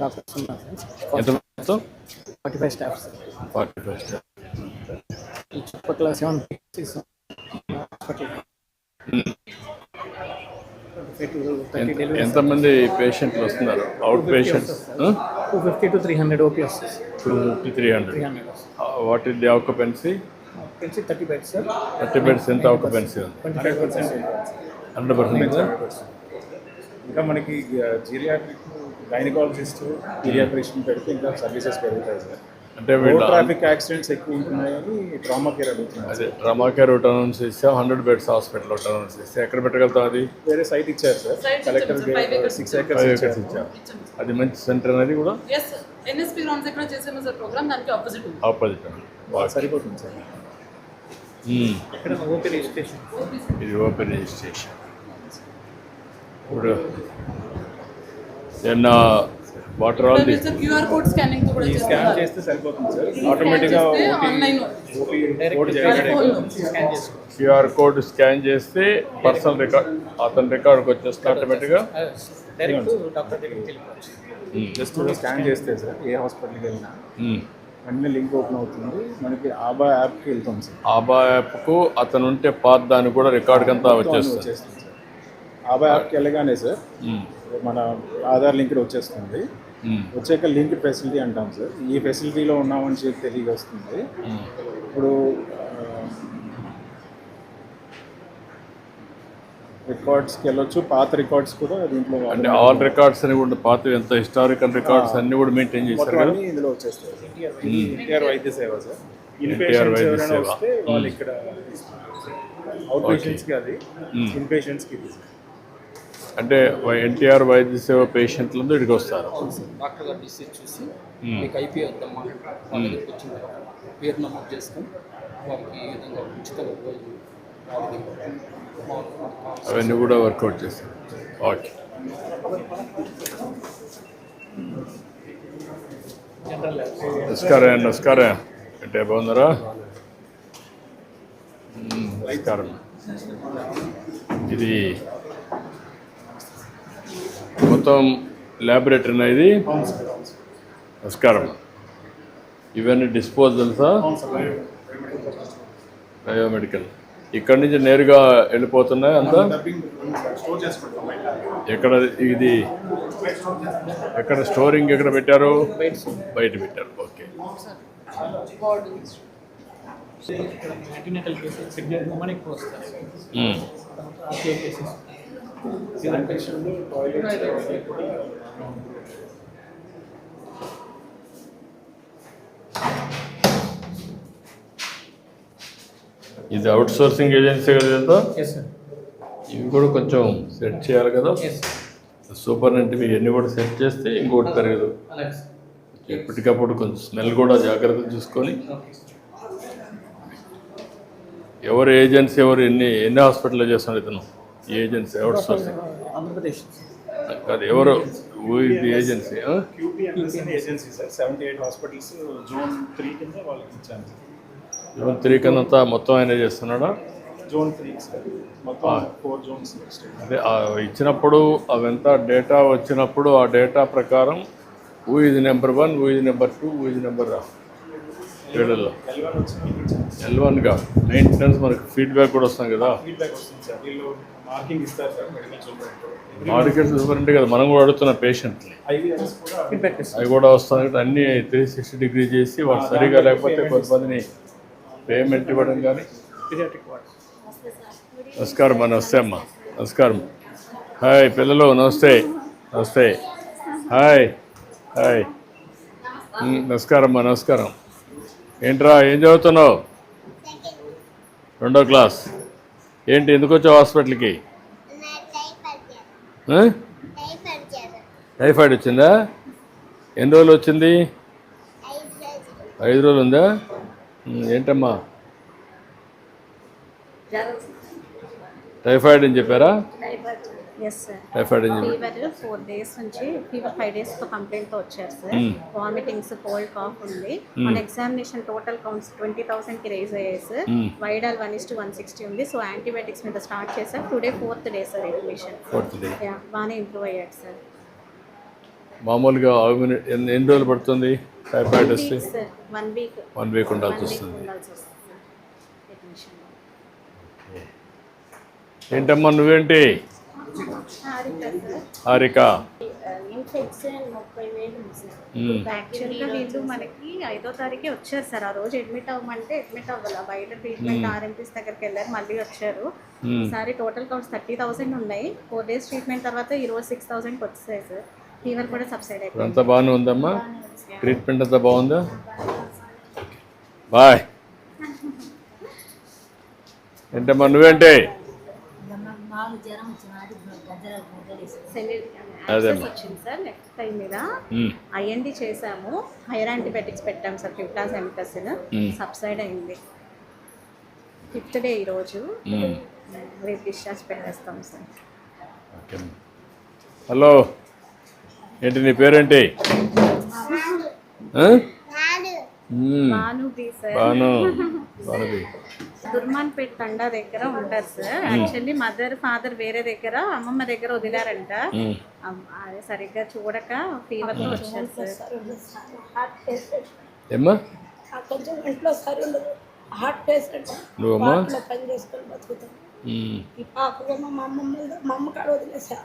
Doctors ఉన్నారు ఎంత మొత్తం? 45 స్టాఫ్స్ 45 స్టాఫ్. ఈ చుట్టుపక్కల 7 హాస్పిటల్ 30 డెలివరీస్. ఎంతమంది పేషెంట్లు వస్తున్నారు? అవుట్ పేషెంట్స్ 250 to 300 ఓపీ వస్తుంది 250-300. 300 what is the occupancy? 30 beds sir. 30 beds. ఎంత ఆక్యుపెన్సీ ఉంది? 25%. 100%. ఇంకా మనకి జీరియాట్రిక్, గైనకాలజిస్ట్, పీడియాట్రిషియన్ పెడితే ఇంకా సర్వీసెస్ పెరుగుతాయి సార్. అంటే రోడ్ ట్రాఫిక్ యాక్సిడెంట్స్ ఎక్కువ ఉంటున్నాయని ట్రామా కేర్ అడుగుతున్నాం. అదే ట్రామా కేర్ అనౌన్స్ చేస్తే 100 బెడ్స్ హాస్పిటల్ అనౌన్స్ చేస్తే ఎక్కడ పెట్టగలుగుతాం? అది వేరే సైట్ ఇచ్చారు సార్, కలెక్టర్ 6 acres ఇచ్చారు. అది మంచి సెంటర్ అనేది కూడా ఎన్ఎస్పీ గ్రౌండ్స్ ఎక్కడ చేసాము సార్ ప్రోగ్రామ్, దానికి ఆపోజిట్ సరిపోతుంది సార్. ఇక్కడ ఓపీ రిజిస్ట్రేషన్. ఇది ఓపెన్ రిజిస్ట్రేషన్. ఇప్పుడు then water all the QR code scanning కూడా ఈ స్కాన్ చేస్తే సరిపోతుంది సార్. ఆటోమేటిక్గా ఆన్లైన్ కోడ్ జనరేట్ స్కాన్ చేసుకో. క్యూఆర్ కోడ్ స్కాన్ చేస్తే పర్సనల్ రికార్డ్ అతని రికార్డ్కి వచ్చేస్తే ఆటోమేటిక్గా డైరెక్ట్ డాక్టర్ దగ్గరికి వెళ్ళిపోవచ్చు. జస్ట్ స్కాన్ చేస్తే సార్ ఏ హాస్పిటల్కి వెళ్ళినా అన్ని లింక్ ఓపెన్ అవుతుంది. మనకి ఆబా యాప్కి వెళ్తాం సార్. ఆబా యాప్కు అతను ఉంటే పాత్ దానికి కూడా రికార్డ్ అంతా వచ్చేస్తుంది. వచ్చేస్తుంది సార్. ఆబా యాప్కి వెళ్ళగానే సార్ మన ఆధార్ లింక్ వచ్చేస్తుంది. వచ్చాక లింక్ ఫెసిలిటీ అంటాం సార్. ఈ ఫెసిలిటీలో ఉన్నామని చెప్పి తెలియ వస్తుంది. ఇప్పుడు రికార్డ్స్కి వెళ్ళొచ్చు. పాత రికార్డ్స్ కూడా దీంట్లో అంటే ఆల్ రికార్డ్స్ అని కూడా పాత ఎంత హిస్టారికల్ రికార్డ్స్ అన్ని కూడా మెయింటైన్ చేశారు మొత్తం కదా. అన్నీ ఇందులో వచ్చేస్తాయి సార్. ఎన్టీఆర్ వైద్య సేవ సార్. ఎన్టీఆర్ ఇన్పేషెంట్స్ వైద్య ఎవరైనా సేవ. వస్తే వాళ్ళు ఇక్కడ అవుట్ పేషెంట్స్కి అది, ఇన్పేషెంట్స్కి ఇది. అంటే ఎన్టీఆర్ వైద్య సేవ పేషెంట్లు ఇక్కడికి వస్తారు. డాక్టర్ గారు డిసీజ్ చూసి మీకు ఐపీ వద్దమ్మా వాళ్ళ దగ్గరికి వచ్చిన తర్వాత పేరు నమోదు చేసుకొని వారికి ఈ విధంగా ఉచితంగా రోజు అవన్నీ కూడా వర్కౌట్ చేస్తారు. ఓకే. జనరల్ నమస్కారం. నమస్కారం. అంటే బాగున్నారా? నమస్కారం. ఇది మొత్తం ల్యాబొరేటరీనా ఇది? నమస్కారం. ఇవన్నీ డిస్పోజల్సా? బయోమెడికల్. ఇక్కడి నుంచి నేరుగా వెళ్ళిపోతున్నాయి అంతా? ఎక్కడ ఇది ఎక్కడ స్టోరింగ్ ఎక్కడ పెట్టారు? బయట పెట్టారు. Okay. Antenatal cases pregnant women ఎక్కువ వస్తారు. కేసెస్ ఇది అవుట్ సోర్సింగ్ ఏజెన్సీ కదా ఇదంతా? Yes sir. ఇవి కూడా కొంచెం సెట్ చేయాలి కదా. ఎస్ సూపరింటెండెంట్ ఇవన్నీ కూడా సెట్ చేస్తే ఇంకోటి పెరగదు. అలాగే సార్. ఎప్పటికప్పుడు కొంచెం స్మెల్ కూడా జాగ్రత్తగా చూసుకొని ఎవరు ఏజెన్సీ ఎవరు ఎన్ని హాస్పిటల్లో చేస్తున్నాడు ఇతను? ఈ ఏజెన్సీ అవుట్ సోర్సింగ్ ఆంధ్రప్రదేశ్ అది ఎవరు? ఇది ఏజెన్సీ QPMS అనే ఏజెన్సీ సార్. 78 హాస్పిటల్స్ జోన్ 3 కింద వాళ్ళకి ఇచ్చాను సార్. జోన్ 3 కిందంతా మొత్తం ఆయన చేస్తున్నాడా? Zone 3 sir. మొత్తం 4 జోన్స్ నెక్స్ట్. అదే ఇచ్చినప్పుడు అవంతా డేటా వచ్చినప్పుడు ఆ డేటా ప్రకారం హూ ఇది నెంబర్ 1, హూ ఇది నెంబర్ 2, హూ ఇది నెంబర్ ఏడల్లో L1 వచ్చి L1గా మెయింటెనెన్స్ మనకి ఫీడ్బ్యాక్ కూడా వస్తాం కదా. ఫీడ్బ్యాక్ వస్తుంది సార్. వీళ్ళు మార్కింగ్ ఇస్తారు సార్ మెడికల్ సూపరింటెండెంట్. మార్కెట్ సూపరింటే కదా మనం కూడా అడుగుతున్న పేషెంట్ని IVRS కూడా ఫీడ్బ్యాక్ అవి కూడా వస్తాయి కదా. అన్నీ 360 డిగ్రీ చేసి వాళ్ళు సరిగా లేకపోతే కొంతమందిని పేమెంట్ ఇవ్వడం కానీ. Paediatric ward. నమస్కారం అమ్మ. నమస్తే అమ్మ. నమస్కారం. హాయ్ పిల్లలు. నమస్తే. నమస్తే. Hi hi. నమస్కారం అమ్మ. నమస్కారం. ఏంట్రా ఏం చదువుతున్నావు? 2వ క్లాస్. ఏంటి ఎందుకు వచ్చావు హాస్పిటల్కి? టైఫాయిడ్ వచ్చిందా? ఎన్ని రోజులు వచ్చింది? 5 రోజులు ఉందా? ఏంటమ్మా టైఫాయిడ్ అని చెప్పారా? Yes sir. టైఫాయిడ్ అని చెప్పి ఫీవర్ 4 days నుంచి ఫీవర్ 5 days తో కంప్లైంట్ తో వచ్చారు సార్. వామిటింగ్స్, కోల్డ్, కాఫ్ ఉంది. మన ఎగ్జామినేషన్ టోటల్ కౌంట్స్ 20,000 కి రైజ్ అయ్యాయి సార్. వైడాల్ 1:160 ఉంది. సో యాంటీబయాటిక్స్ మీద స్టార్ట్ చేశారు. Today 4th day sir admission. 4th day. బాగానే ఇంప్రూవ్ అయ్యాడు సార్. మామూలుగా ఎన్ని రోజులు పడుతుంది టైఫాయిడ్ వస్తే? సార్ 1 వీక్ 1 వీక్ ఉండాల్సి వస్తుంది. ఉండాల్సి వస్తుంది సార్ అడ్మిషన్. ఏంటమ్మా నువ్వేంటి? హారిక. ఇన్ఫెక్షన్ 30,000 ఉంది సార్. యాక్చువల్గా వీళ్ళు మనకి 5వ తారీఖే వచ్చారు సార్. ఆ రోజు అడ్మిట్ అవ్వమంటే అడ్మిట్ అవ్వాలి. బయట ట్రీట్మెంట్ ఆర్ఎంపీస్ దగ్గరికి వెళ్ళారు, మళ్ళీ వచ్చారు. ఈసారి టోటల్ కౌంట్స్ 30,000 ఉన్నాయి. 4 days ట్రీట్మెంట్ తర్వాత ఈరోజు 6,000కి వచ్చాయి సార్. ఫీవర్ కూడా సబ్సైడ్ అయిపోయింది. అంతా బాగానే ఉందమ్మా? ట్రీట్మెంట్ అంతా బాగుందా? బాయ్. ఏంటమ్మా నువ్వేంటి? వచ్చింది సార్ నెక్స్ట్ టైం మీద ఐఎన్డి చేసాము. హైర్ యాంటీబయాటిక్స్ పెట్టాము సార్. క్యూటాస్ ఎమికసిన్ సబ్సైడ్ అయింది. 5th డే ఈరోజు. రేపు డిశ్చార్జ్ పెట్టేస్తాం సార్. హలో, ఏంటి నీ పేరేంటి? భానుబి సార్. భానుబి. దుర్మాన్పేట్ తండా దగ్గర ఉంటారు సార్. యాక్చువల్లీ మదర్ ఫాదర్ వేరే దగ్గర, అమ్మమ్మ దగ్గర వదిలారంట. అది సరిగ్గా చూడక ఫీవర్ తో వచ్చారు సార్. ఏమ్మా? కొంచెం ఇంట్లో సరి ఉండదు. హార్ట్ పేషెంట్ పని చేసుకొని బతుకుతాం. ఈ పాపకేమో మా అమ్మ కాడ వదిలేసా.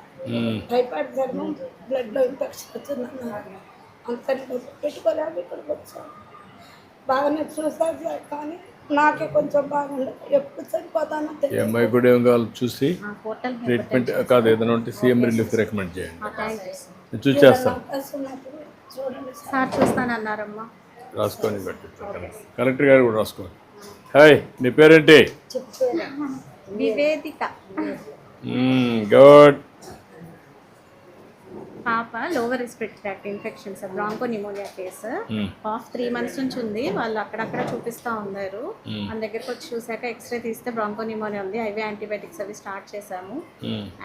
టైఫాయిడ్ జ్వరం, బ్లడ్ లో ఇన్ఫెక్షన్ వచ్చిందన్నారు. అంతని పెట్టుకోలేక ఇక్కడికి వచ్చాను. బాగానే చూసారు సార్, కానీ నాకే కొంచెం బాగుండదు. ఎప్పుడు చనిపోతానో తెలియదు. ఈ అమ్మాయి కూడా ఏం కావాలి చూసి ట్రీట్మెంట్ కాదు ఏదైనా ఉంటే సీఎం రిలీఫ్ రికమెండ్ చేయండి. నేను చూసేస్తాను. చూడండి సార్ చూస్తానన్నారమ్మా. రాసుకొని పెట్టి కలెక్టర్ గారు కూడా రాసుకోండి. హాయ్, నీ పేరేంటి? నివేదిక. గుడ్. పాప lower respiratory tract infection sir, broncho pneumonia case. 3 months నుంచి ఉంది. వాళ్ళు అక్కడక్కడ చూపిస్తూ ఉన్నారు. మన దగ్గరకు వచ్చి చూసాక ఎక్స్రే తీస్తే బ్రాంకో నిమోనియా ఉంది. ఐవీ యాంటీబయాటిక్స్ అవి స్టార్ట్ చేసాము.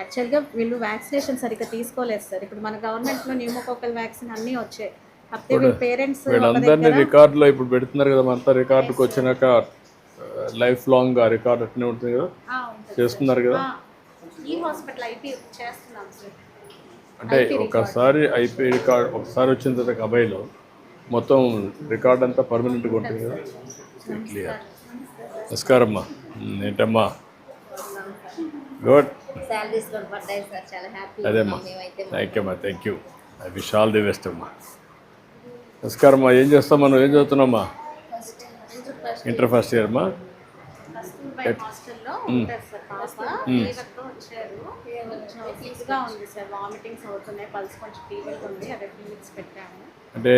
యాక్చువల్గా వీళ్ళు వ్యాక్సినేషన్ సరిగ్గా తీసుకోలేదు సార్. ఇప్పుడు మన గవర్నమెంట్లో న్యూమోకోకల్ వ్యాక్సిన్ అన్నీ వచ్చాయి. కాకపోతే వీళ్ళ పేరెంట్స్ వీళ్ళందరినీ రికార్డులో ఇప్పుడు పెడుతున్నారు కదా. అంతా రికార్డుకి వచ్చినాక లైఫ్ లాంగ్ ఆ రికార్డు అట్నే ఉంటుంది కదా, చేస్తున్నారు కదా. ఈ హాస్పిటల్ ఐపీ చేస్తున్నాం సార్. అంటే ఒకసారి ఐపీ రికార్డ్ ఒకసారి వచ్చిన తర్వాత అబ్బాయిలో మొత్తం రికార్డ్ అంతా పర్మనెంట్గా ఉంటుంది కదా. క్లియర్. నమస్కారం అమ్మా. ఏంటమ్మా? గుడ్. అదేమ్మా. థ్యాంక్ యూ అమ్మా. Thank you. I wish all the best అమ్మా. నమస్కారం అమ్మా. ఏం చేస్తామా? నువ్వు ఏం చదువుతున్నామ్మా? ఇంటర్ ఫస్ట్ ఇయర్ అమ్మా. హాస్టల్లో ఉంటారు సార్. పాప ఫీవర్తో వచ్చారు. కొంచెం ఫీజ్గా ఉంది సార్. వామిటింగ్స్ అవుతున్నాయి, పల్స్ కొంచెం ఫీవర్ ఉంది. అదే క్లినిక్స్ పెట్టాము. అంటే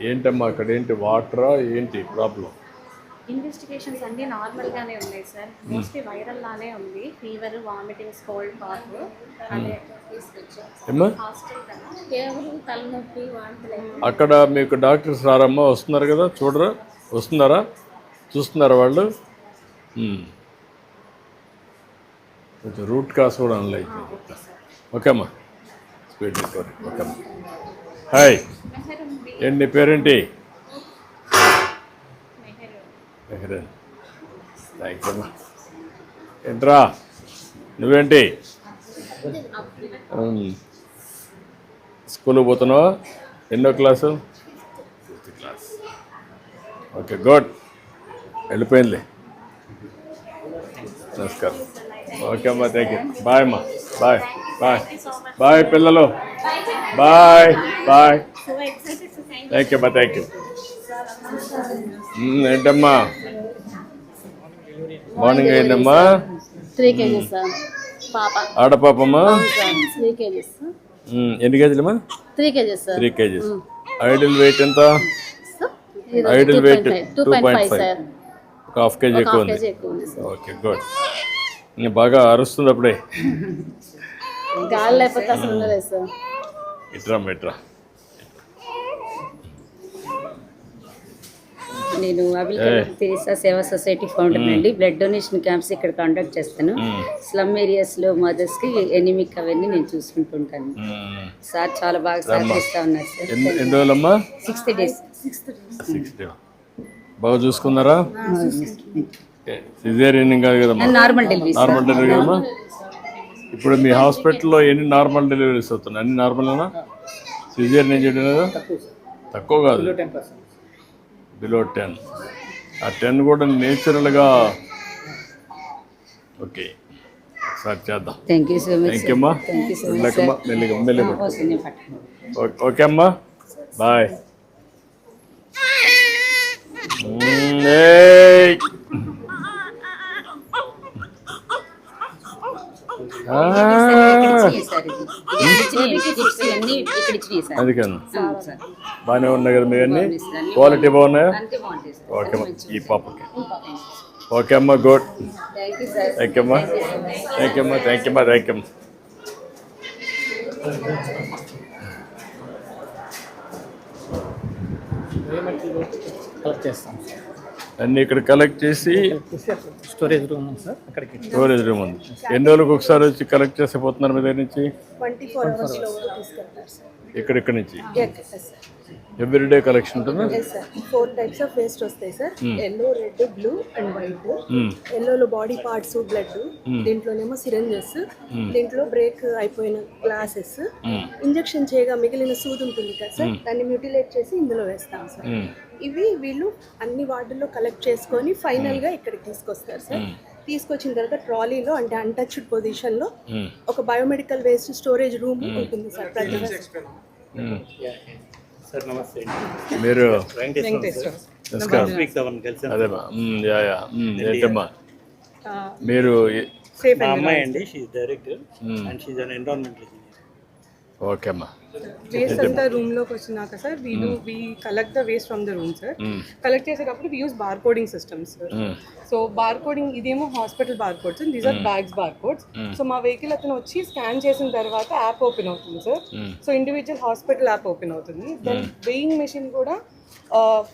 ఏంటమ్మా అక్కడ ఏంటి వాటరా ఏంటి ప్రాబ్లం? ఇన్వెస్టిగేషన్స్ అన్నీ నార్మల్గానే ఉన్నాయి సార్. మోస్ట్లీ వైరల్ లానే ఉంది. ఫీవర్, వామిటింగ్స్, కోల్డ్, కాఫ్ అదే తీసుకొచ్చాము. హాస్టల్ కదా, కేవలం తలనొప్పి, వాంతులు. అక్కడ మీకు డాక్టర్స్ రారమ్మా? వస్తున్నారు కదా, చూడరా? వస్తున్నారా? చూస్తున్నారా వాళ్ళు? కొంచెం రూట్ కాస్ కూడా అనలైజ్. ఓకే అమ్మా. Speed recovery. ఓకే అమ్మా. హాయ్, ఏంటి నీ పేరేంటి? మెహరన్. థ్యాంక్ యూ అమ్మా. ఏంట్రా నువ్వేంటి? స్కూల్కి పోతున్నావా? ఎన్నో class? 5th class. Okay, good. వెళ్ళిపోయిందిలే. నమస్కారం. ఓకే అమ్మా. Thank you. బాయ్ అమ్మా. బాయ్ బాయ్ బాయ్ పిల్లలు. Bye bye. థ్యాంక్ యూ అమ్మా. Thank you. ఏంటమ్మా మార్నింగ్ అయిందమ్మా? 3 kgs సార్. పాప ఆడపాపమ్మా? 3 kgs. ఎన్ని కేజీలమ్మా? 3 kgs sir. 3 kgs. Ideal weight ఎంత? Ideal weight 2.5 sir. ఒక ½ kg ఎక్కువ ఉంది. Okay, good. బాగా అరుస్తుంది అప్పుడే. గాలి లేకపోతే అసలు ఉండలేదు సార్. ఇట్రా ఇట్రా. నేను తెరిసా సేవా సొసైటీ ఫౌండర్ అండి. బ్లడ్ డొనేషన్ క్యాంప్స్ ఇక్కడ కండక్ట్ చేస్తాను. స్లమ్ ఏరియాస్లో మదర్స్కి ఎనిమిక్ అవన్నీ నేను చూసుకుంటుంటాను. సార్ చాలా బాగా సహకరిస్తూ ఉన్నారు సార్. ఎన్ని రోజులమ్మా? 6 days. 6 days. బాగా చూసుకున్నారా? సిజేరియన్ కాదు కదమ్మా, నార్మల్ డెలివరీ. నార్మల్ డెలివరీ కదమ్మా. ఇప్పుడు మీ హాస్పిటల్లో ఎన్ని నార్మల్ డెలివరీస్ అవుతున్నాయి? అన్ని నార్మల్నా? సిజర్ నేను చెప్పినదా తక్కువ సార్, తక్కువ కాదు, 10%. బిలో 10. ఆ 10 కూడా నేచురల్గా. ఓకే, ఒకసారి చేద్దాం. Thank you so much. Thank you అమ్మా. థ్యాంక్ యూ సో మచ్ వెళ్ళకమ్మా, మెల్లిగా మెల్లిగా. ఓకే, నేను పట్టుకున్నాను. ఓకే అమ్మా, బాయ్. అందుకని బాగానే ఉన్నాయి కదా మీ అన్నీ, క్వాలిటీ బాగున్నాయా? ఓకే అమ్మా, ఈ పాపకి. ఓకే అమ్మా, గుడ్. థ్యాంక్ యూ అమ్మా, థ్యాంక్ యూ అమ్మా, థ్యాంక్ యూ అమ్మా, థ్యాంక్ యూ అమ్మా. కలెక్ట్ చేస్తాం సార్. అన్నీ ఇక్కడ కలెక్ట్ చేసి స్టోరేజ్ రూమ్ ఉంది సార్, అక్కడికి స్టోరేజ్ రూమ్ ఉంది. ఎన్ని రోజులకు ఒకసారి వచ్చి కలెక్ట్ చేసి పోతున్నారు మీ దగ్గర నుంచి? 24 hours లో తీసుకెళ్తారు సార్. ఇక్కడ నుంచి సార్ ఎవ్రీడే కలెక్షన్ ఉంటుందా? సార్ 4 types ఆఫ్ వేస్ట్ వస్తాయి sir. Yellow, red, blue and white. ఎల్లోలో బాడీ పార్ట్స్, బ్లడ్, దీంట్లోనేమో సిరంజెస్, దీంట్లో బ్రేక్ అయిపోయిన గ్లాసెస్, ఇంజెక్షన్ చేయగా మిగిలిన సూది ఉంటుంది కదా సార్, దాన్ని మ్యూటిలేట్ చేసి ఇందులో వేస్తాం సార్. ఇవి వీళ్ళు అన్ని వార్డుల్లో కలెక్ట్ చేసుకొని ఫైనల్ గా ఇక్కడికి తీసుకొస్తారు సార్. తీసుకొచ్చిన తర్వాత ట్రాలీలో అంటే అన్టచ్డ్ పొజిషన్ లో ఒక బయోమెడికల్ వేస్ట్ స్టోరేజ్ రూమ్ ఉంటుంది సార్. ప్రతి సార్ నమస్తే. మీరు వెంకటేశ్వర నమస్కారం. అదేమ్మా, ఏంటమ్మా మీరు? మా అమ్మాయి అండి, she director and she's an environmental engineer. Okay అమ్మా. వేస్ట్ అంతా రూమ్ లోకి వచ్చినాక sir we collect the waste from the room sir. Collect చేసేటప్పుడు we use bar coding systems sir. So bar coding ఇదేమో hospital bar codes, these are bags bar codes. So మా vehicle అతను వచ్చి scan చేసిన తర్వాత app open అవుతుంది sir. So individual hospital app open అవుతుంది. Then weighing machine కూడా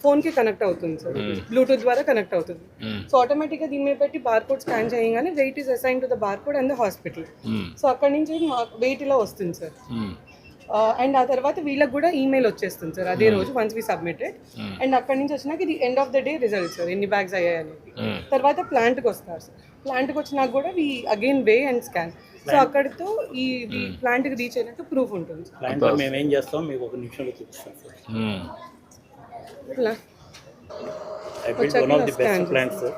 phone కి కనెక్ట్ అవుతుంది సార్, బ్లూటూత్ ద్వారా కనెక్ట్ అవుతుంది. సో ఆటోమేటిక్ గా దీని మీద పెట్టి బార్ కోడ్ స్కాన్ చేయగానే weight is assign to the bar code and the hospital. So అక్కడి నుంచి వెయిట్ ఇలా వస్తుంది సార్. అండ్ ఆ తర్వాత వీళ్ళకి కూడా ఈమెయిల్ వచ్చేస్తుంది సార్ అదే రోజు, వన్స్ వి సబ్మిటెడ్. అండ్ అక్కడి నుంచి వచ్చినాక ఇది end of the day result sir, ఎన్ని బ్యాగ్స్ అయ్యాయి అనేది. తర్వాత ప్లాంట్కి వస్తారు సార్. ప్లాంట్కి వచ్చినాక కూడా we again weigh and scan. So అక్కడితో ఈ ప్లాంట్కి రీచ్ అయినట్టు ప్రూఫ్ ఉంటుంది సార్. ప్లాంట్లో మేము ఏం చేస్తాం మీకు ఒక నిమిషంలో చూపిస్తాం sir. I built one of the best plants sir.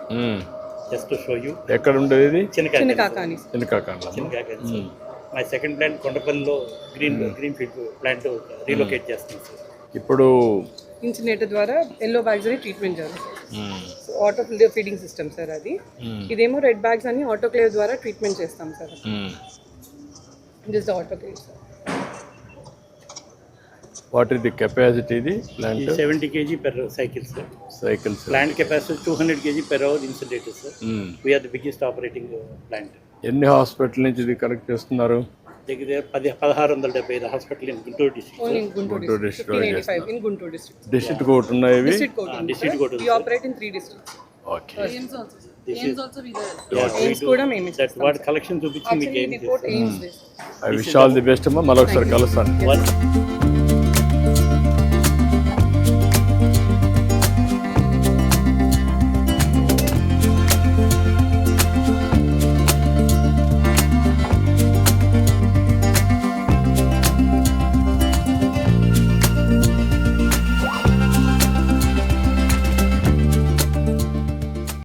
Just to show you. ఎక్కడ ఉండేది ఇది? Chinnakakani. Chinnakakani. My second plant కొండపల్లిలో గ్రీన్ ఫీల్డ్ ప్లాంట్ రీలొకేట్ చేస్తున్నాం సార్. ఇప్పుడు ఇన్సినేటర్ ద్వారా ఎల్లో బ్యాగ్స్ అని ట్రీట్మెంట్ చేస్తారు. So auto feeding system sir అది. ఇదేమో రెడ్ బ్యాగ్స్ అని ఆటోక్లేవ్ ద్వారా ట్రీట్మెంట్ చేస్తాం sir. This the autoclave sir. What is the capacity? ఇది plant 70 kg per cycle sir. Cycles. Plant capacity 200 kg per hour incinerator sir. We are the biggest operating plant. ఎన్ని hospital నుంచి ఇది collect చేస్తున్నారు? దగ్గర 1675 hospital in Guntur district. Only in Guntur district. 1585 in Guntur district. District code ఉన్నాయి ఇవి? District code. We operate in 3 districts. Okay. AIMS also we there. AIMS కూడా మేమే that what collection చూపించి మీకు actually report AIMS this. I wish all the best అమ్మా. మళ్ళీ ఒకసారి కలుస్తాను.